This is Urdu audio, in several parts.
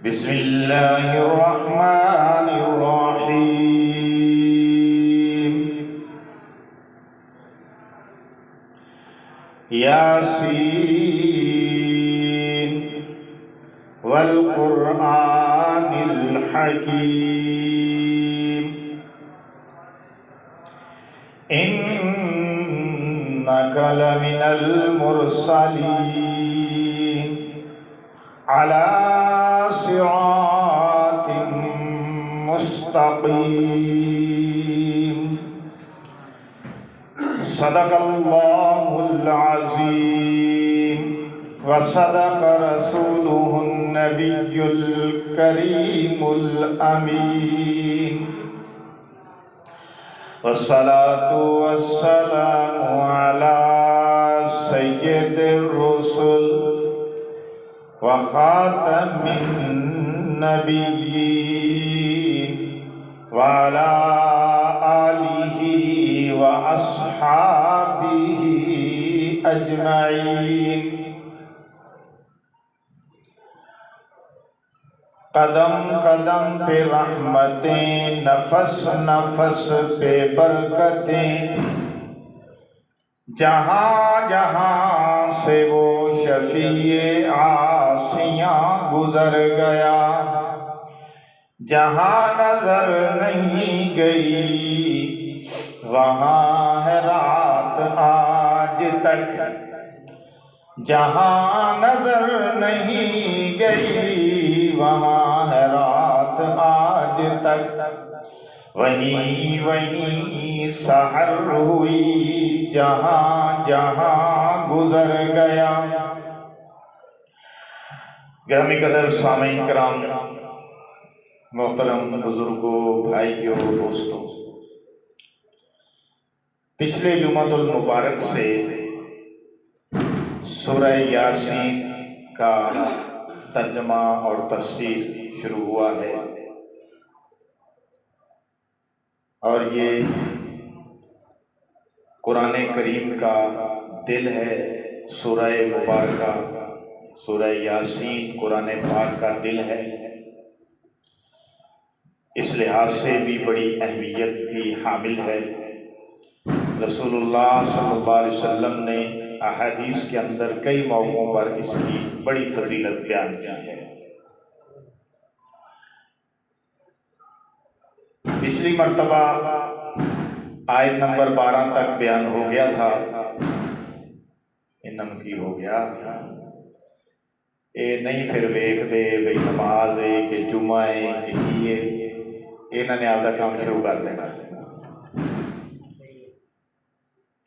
بسم اللہ الرحمن الرحیم یاسین والقرآن الحکیم انک لمن المرسلین علی صراط مستقیم صدق اللہ العظیم وصدق رسولہ النبی الکریم الامین والصلاة والسلام علی سید الرسل وخاتم النبیین وعلى آلہ وأصحابہ اجمعین قدم قدم پہ رحمتیں نفس نفس پہ برکتیں جہاں جہاں سے وہ شفیع عاصیاں گزر گیا جہاں نظر نہیں گئی وہاں ہے رات آج تک جہاں نظر نہیں گئی وہاں ہے رات آج تک وہیں سحر ہوئی جہاں جہاں گزر گیا۔ گرامی قدر سامعین کرام، محترم بزرگوں، بھائیوں، دوستوں، پچھلے جمعۃ المبارک سے سورہ یاسین کا ترجمہ اور تفسیر شروع ہوا ہے، اور یہ قرآن کریم کا دل ہے۔ سورہ مبارکہ سورہ یاسین قرآن پاک کا دل ہے، اس لحاظ سے بھی بڑی اہمیت کی حامل ہے۔ رسول اللہ صلی اللہ علیہ وسلم نے احادیث کے اندر کئی موقعوں پر اس کی بڑی فضیلت بیان کی ہے۔ پچھلی مرتبہ آیت نمبر 12 تک بیان ہو گیا تھا۔ انم کی ہو گیا اے نہیں پھر ویکھ دے بھئی نماز ہے کہ جمعہ ہے کہ کیے انہوں نے آدھا کام شروع کر دینا۔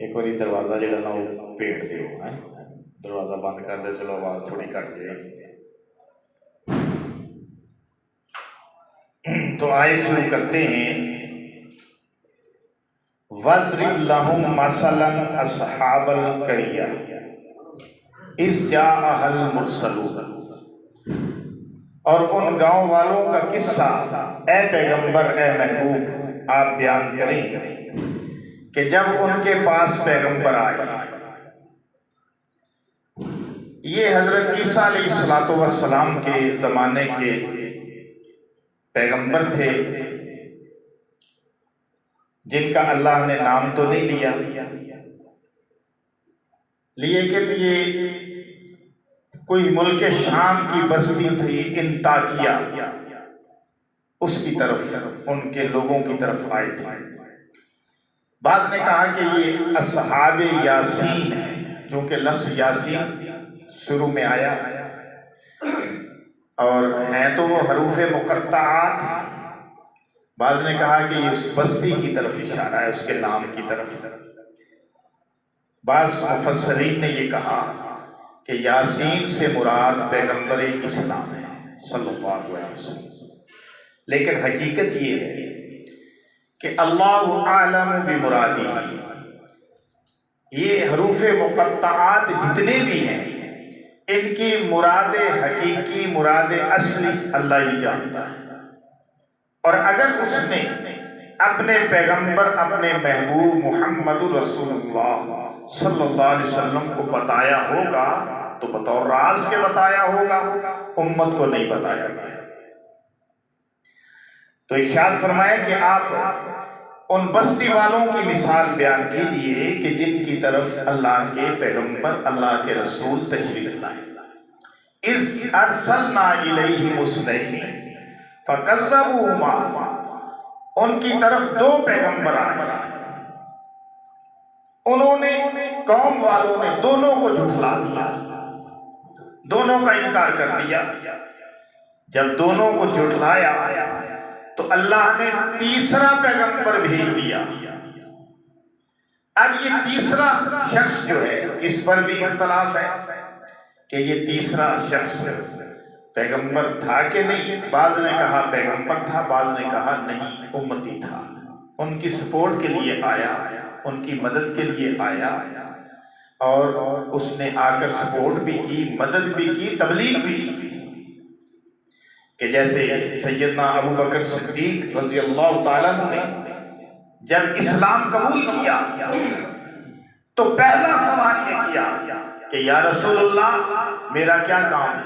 ایک باری دروازہ جڑا نا وہ پیٹ دیو، دروازہ بند کر دے، چلو آواز تھوڑی کٹ جائے گی۔ تو آیت شروع کرتے ہیں۔ وَاضْرِبْ لَهُمْ مَثَلًا أَصْحَابَ الْقَرْيَةِ إِذْ جَاءَهَا الْمُرْسَلُونَ، اور ان گاؤں والوں کا قصہ اے پیغمبر، اے محبوب، آپ بیان کریں کہ جب ان کے پاس پیغمبر آئے۔ یہ حضرت عیسیٰ علیہ السلام کے زمانے کے پیغمبر تھے، جن کا اللہ نے نام تو نہیں لیا، لیکن یہ کوئی ملک شام کی بستی تھی، انطاکیہ، اس کی طرف ان کے لوگوں کی طرف آئے تھے۔ بعض نے کہا کہ یہ اصحاب یاسین ہے، چونکہ لفظ یاسین شروع میں آیا اور ہیں تو وہ حروف مقطعات۔ بعض نے کہا کہ یہ اس بستی کی طرف اشارہ ہے، اس کے نام کی طرف۔ بعض مفسرین نے یہ کہا کہ یاسین سے مراد پیغمبر اسلام ہے صلی اللہ علیہ وسلم، لیکن حقیقت یہ ہے کہ اللہ عالم بمرادہ، یہ حروف مقطعات جتنے بھی ہیں ان کی مراد حقیقی، مراد اصلی اللہ ہی جانتا ہے۔ اور اگر اس نے اپنے پیغمبر، اپنے محبوب محمد رسول اللہ صلی اللہ علیہ وسلم کو بتایا ہوگا تو بطور راز کے بتایا ہوگا، امت کو نہیں بتایا گیا۔ تو ارشاد فرمایا کہ آپ ان بستی والوں کی مثال بیان کیجئے کہ جن کی طرف اللہ کے پیغمبر اللہ کے رسول تشریف لائے. اذ ارسلنا الیہم اثنین فکذبوہما، ان کی طرف دو پیغمبر آئے، انہوں نے قوم والوں نے دونوں کو جھٹلا دیا، دونوں کا انکار کر دیا. جب دونوں کو جھٹلایا تو اللہ نے تیسرا پیغمبر بھیج دیا. اب یہ تیسرا شخص جو ہے اس پر بھی اختلاف ہے کہ یہ تیسرا شخص پیغمبر تھا کہ نہیں. بعض نے کہا پیغمبر تھا، بعض نے کہا نہیں امتی تھا. ان کی سپورٹ کے لیے آیا، ان کی مدد کے لیے آیا، اور اس نے آ کر سپورٹ بھی کی، مدد بھی کی، تبلیغ بھی کی. کہ جیسے سیدنا ابو بکر صدیق رضی اللہ تعالیٰ نے جب اسلام قبول کیا تو پہلا سوال یہ کیا کہ یا رسول اللہ میرا کیا کام ہے؟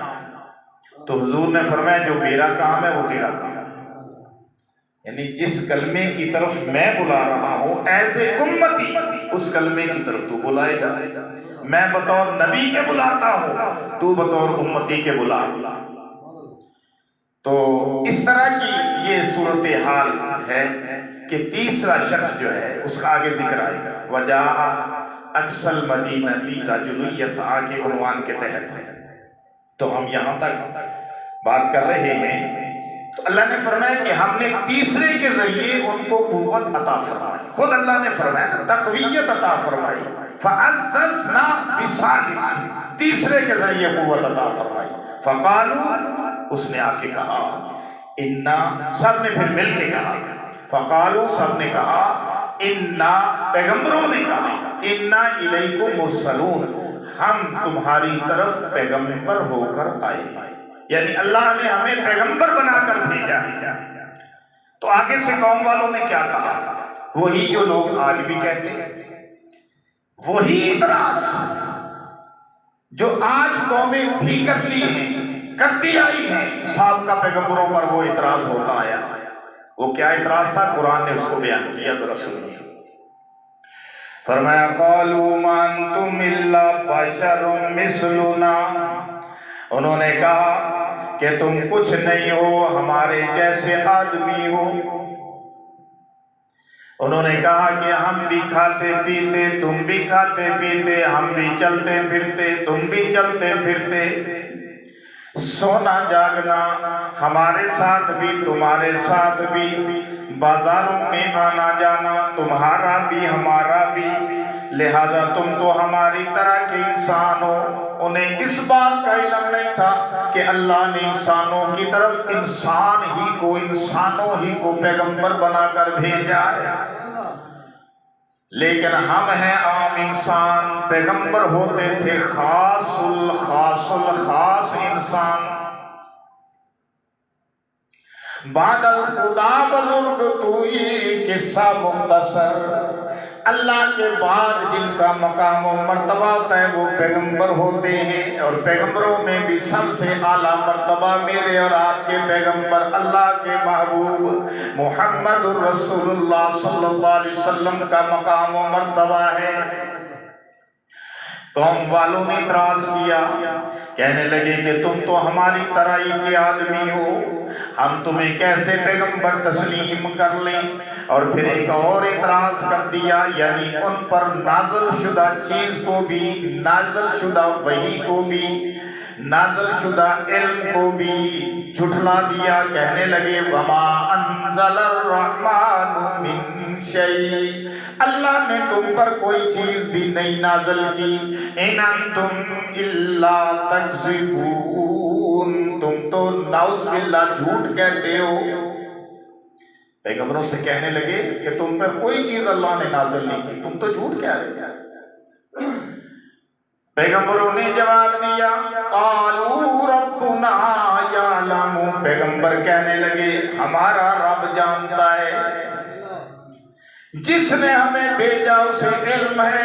تو حضور نے فرمایا جو میرا کام ہے وہ تیرا کام ہے. یعنی جس کلمے کی طرف میں بلا رہا ہوں ایسے امتی اس کلمے کی طرف تو بلائے گا. میں بطور نبی کے بلاتا ہوں، تو بطور امتی کے بلا. تو اس طرح کی یہ صورتحال ہے کہ تیسرا شخص جو ہے اس کا آگے ذکر آئے گا. وَجَاءَ أَقْصَى الْمَدِينَةِ رَجُلٌ يَسْعَىٰ کے عنوان کے تحت ہے. تو ہم یہاں تک بات کر رہے ہیں. تو اللہ نے فرمایا کہ ہم نے تیسرے کے ذریعے ان کو قوت عطا فرمائی. خود اللہ نے فرمایا نا تقویت عطا فرمائی. فَعَزَّزْنَا بِثَالِثٍ، تیسرے کے ذریعے قوت عطا فرمائی. فَقَالُوا، اس نے آ کے کہا انا، سب نے پھر مل کے کہا. فقالوا، سب نے کہا انا، پیغمبروں نے کہا انا الیکم مرسلون، ہم تمہاری طرف پیغمبر ہو کر آئے ہیں. یعنی اللہ نے ہمیں پیغمبر بنا کر بھیجا ہے. تو آگے سے قوم والوں نے کیا کہا؟ وہی جو لوگ آج بھی کہتے ہیں، وہی اعتراض جو آج قومیں بھی کرتی آئی ہیں. سابقہ پیغمبروں پر وہ اعتراض ہوتا آیا. وہ کیا اعتراض تھا؟ قرآن نے اس کو بیان کیا، ذرا سنیے. فرمایا قالوا ما انتم الا بشر مثلنا، انہوں نے کہا کہ تم کچھ نہیں ہو، ہمارے جیسے آدمی ہو. انہوں نے کہا کہ ہم بھی کھاتے پیتے، تم بھی کھاتے پیتے، ہم بھی چلتے پھرتے، تم بھی چلتے پھرتے، سونا جاگنا ہمارے ساتھ بھی تمہارے ساتھ بھی، بازاروں میں آنا جانا تمہارا بھی ہمارا بھی، لہذا تم تو ہماری طرح کے انسان ہو. انہیں اس بات کا علم نہیں تھا کہ اللہ نے انسانوں کی طرف انسانوں ہی کو پیغمبر بنا کر بھیجا ہے. لیکن ہم ہیں عام انسان، پیغمبر ہوتے تھے خاص الخاص انسان. بعد الخدا بزرگ تو یہ قصہ مختصر، اللہ کے بعد جن کا مقام و مرتبہ ہوتا ہے وہ پیغمبر ہوتے ہیں. اور پیغمبروں میں بھی سب سے اعلیٰ مرتبہ میرے اور آپ کے پیغمبر اللہ کے محبوب محمد الرسول اللہ صلی اللہ علیہ وسلم کا مقام و مرتبہ ہے. قوم والوں نے اعتراض کیا، کہنے لگے کہ تم تو ہماری طرح ہی کے آدمی ہو، ہم تمہیں کیسے پیغمبر تسلیم کر لیں. اور پھر ایک اور اعتراض کر دیا، یعنی ان پر نازل شدہ چیز کو بھی، نازل شدہ وحی کو بھی، نازل شدہ علم کو بھی جھٹلا دیا. کہنے لگے وما انزل الرحمن من شیء، اللہ نے تم پر کوئی چیز بھی نہیں نازل کی. ان انتم الا تکذبون، تم تو نعوذ باللہ جھوٹ کہتے ہو. پیغمبروں سے کہنے لگے کہ تم پر کوئی چیز اللہ نے نازل نہیں کی، تم تو جھوٹ کہہ رہے ہو. پیغمبروں نے جواب دیا قالوا ربنا یعلم، پیغمبر کہنے لگے ہمارا رب جانتا ہے، جس نے ہمیں بھیجا اسے علم ہے،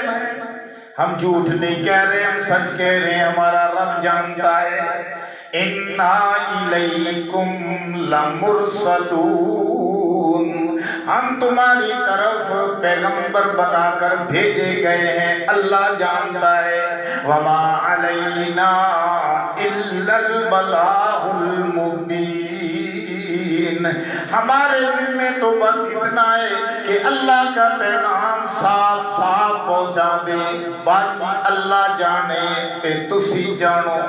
ہم جھوٹ نہیں کہہ رہے، ہم سچ کہہ رہے ہیں، ہمارا رب جانتا ہے. انا الیکم لمرسلون، ہم تمہاری طرف پیغمبر بنا کر بھیجے گئے ہیں، اللہ جانتا ہے۔ وما علینا الا البلاغ المبین، ہمارے ذمے تو بس اتنا ہے کہ اللہ کا پیغام صاف صاف پہنچا دے، باقی اللہ جانے تے تسی جانو۔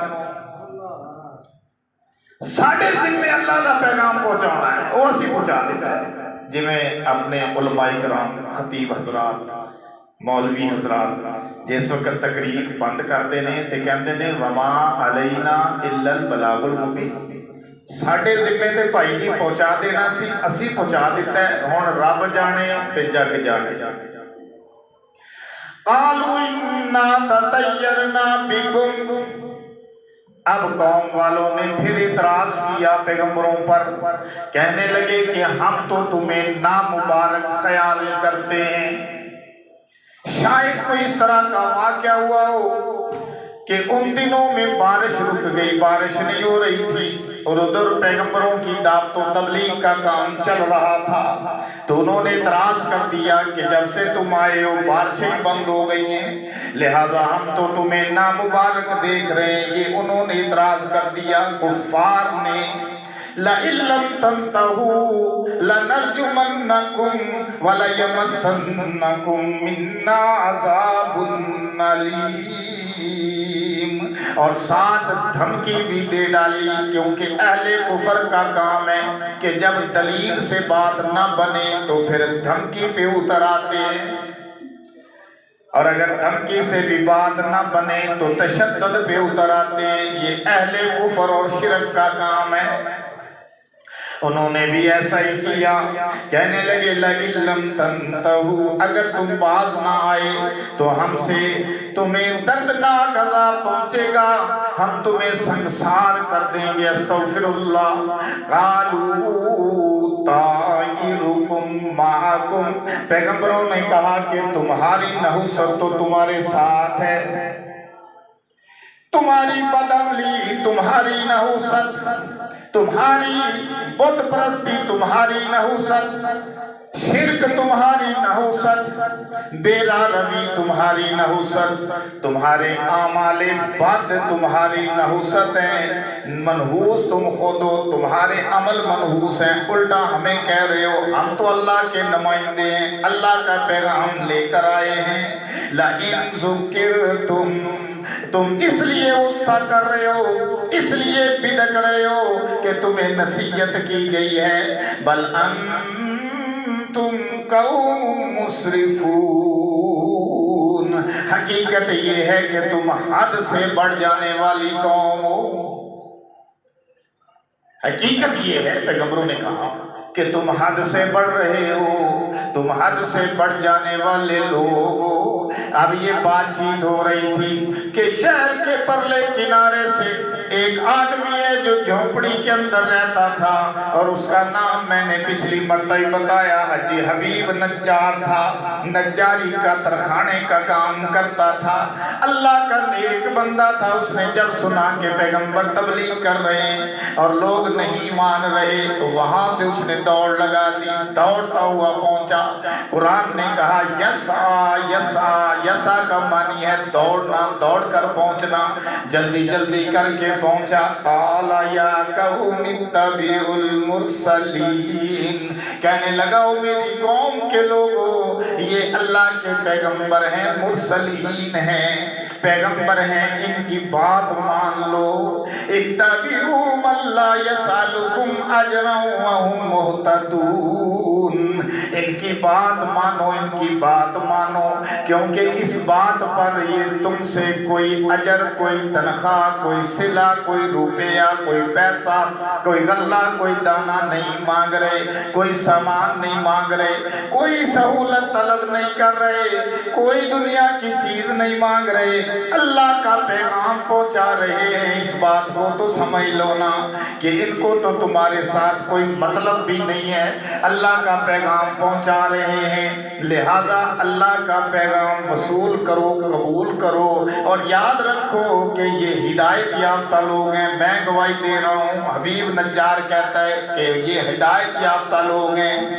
ساڑھے ذمے اللہ کا پیغام پہنچانا ہے، وہ اسی پہنچا دیتا ہے۔ جی میں اپنے علماء کرام، خطیب حضرات، مولوی حضرات جس وقت تقریر بند کرتے ہیں تے کہندے نے وما علینا الا البلاغ المبین، ساڑھے ذمے تے بھائی جی پہنچا دینا سی، اسی پہنچا دیتا ہے، ہن رب جانے تے جگ جانے۔ قالوا انا تطیرنا بکم، اب قوم والوں نے پھر اعتراض کیا پیغمبروں پر، کہنے لگے کہ ہم تو تمہیں نامبارک خیال کرتے ہیں۔ شاید کوئی اس طرح کا واقعہ ہوا ہو کہ ان دنوں میں بارش رک گئی، بارش نہیں ہو رہی تھی، اور ادھر پیغمبروں کی دعوت و تبلیغ کا کام چل رہا تھا، تو انہوں نے اعتراض کر دیا کہ جب سے تم آئے ہو بارشیں بند ہو گئی ہیں، لہذا ہم تو تمہیں نامبارک دیکھ رہے ہیں۔ یہ انہوں نے اعتراض کر دیا کفار نے۔ لَإِن لَّمْ تَنْتَهُوا لَنَرْجُمَنَّكُمْ وَلَيَمَسَّنَّكُمْ مِنَّا عَذَابٌ أَلِيمٌ، اور ساتھ دھمکی بھی دے ڈالی، کیونکہ اہل کفر کا کام ہے کہ جب دلیل سے بات نہ بنے تو پھر دھمکی پہ اتر آتے ہیں، اور اگر دھمکی سے بھی بات نہ بنے تو تشدد پہ اتر آتے ہیں۔ یہ اہل کفر اور شرک کا کام ہے۔ انہوں نے بھی ایسا ہی کیا، کہنے لگے لَإِن لَّمْ تَنْتَهُوا، اگر تم باز نہ آئے تو ہم سے تمہیں دردناک عذاب پہنچے گا، ہم تمہیں سنگسار کر دیں گے۔ استغفر اللہ۔ قالوا طائرکم معکم، پیغمبروں نے کہا کہ تمہاری نحوست تو تمہارے ساتھ ہے، تمہاری بدعملی، تمہاری نحوست، تمہاری بت پرستی، تمہاری نحوست، شرک تمہاری نحوست، بیرا روی تمہاری نحوست، تمہارے اعمال بد تمہاری نحوست ہیں، منحوس تم خود ہو، تمہارے عمل منحوس ہیں، الٹا ہمیں کہہ رہے ہو ہم تو اللہ کے نمائندے ہیں، اللہ کا پیغام لے کر آئے ہیں۔ لَإِن ذُكِرْتُمْ، تم اس لیے غصہ کر رہے ہو، اس لیے بدک رہے ہو کہ تمہیں نصیحت کی گئی ہے، بل انتم قوم مسرفون، حقیقت یہ ہے کہ تم حد سے بڑھ جانے والی قوم ہو۔ حقیقت یہ ہے، پیغمبروں نے کہا کہ تم حد سے بڑھ رہے ہو، تم حد سے بڑھ جانے والے لوگ ہو۔ اب یہ بات چیت ہو رہی تھی کہ شہر کے پرلے کنارے سے ایک آدمی ہے جو جھونپڑی کے اندر رہتا تھا، اور اس کا نام میں نے پچھلی مرتبہ بتایا حاجی حبیب نجار تھا، نجاری کا ترخانے کا کام کرتا تھا، اللہ کا نیک بندہ تھا۔ اس نے جب سنا کہ پیغمبر تبلیغ کر رہے ہیں اور لوگ نہیں مان رہے تو وہاں سے اس نے دوڑ لگا دی، دوڑتا ہوا پہنچا۔ قرآن نے کہا یسا یسا، یسا کا معنی ہے دوڑنا، دوڑ کر پہنچنا، جلدی جلدی کر کے پہنچا۔ قال یا قوم اتبعوا المرسلین، کہنے لگا او میری قوم کے لوگوں، یہ اللہ کے پیغمبر ہیں، مرسلین ہیں، پیغمبر ہیں، ان کی بات مان لو۔ اتبعوا من لا يسألكم اجرا وهم مهتدون، ان کی بات مانو، ان کی بات مانو، کیونکہ اس بات پر یہ تم سے کوئی اجر، کوئی تنخواہ، کوئی صلہ، کوئی روپیہ، کوئی پیسہ، کوئی غلہ، کوئی دانہ نہیں مانگ رہے، کوئی سامان نہیں مانگ رہے، کوئی سہولت طلب نہیں کر رہے، کوئی دنیا کی چیز نہیں مانگ رہے، اللہ کا پیغام پہنچا رہے ہیں۔ اس بات کو تو سمجھ لو نا کہ ان کو تو تمہارے ساتھ کوئی مطلب بھی نہیں ہے، اللہ کا پیغام پہنچا رہے ہیں، لہذا اللہ کا پیغام وصول کرو، قبول کرو، اور یاد رکھو کہ یہ ہدایت یافتہ لوگ ہیں۔ میں گواہی دے رہا ہوں، حبیب نجار کہتا ہے کہ یہ ہدایت یافتہ لوگ ہیں۔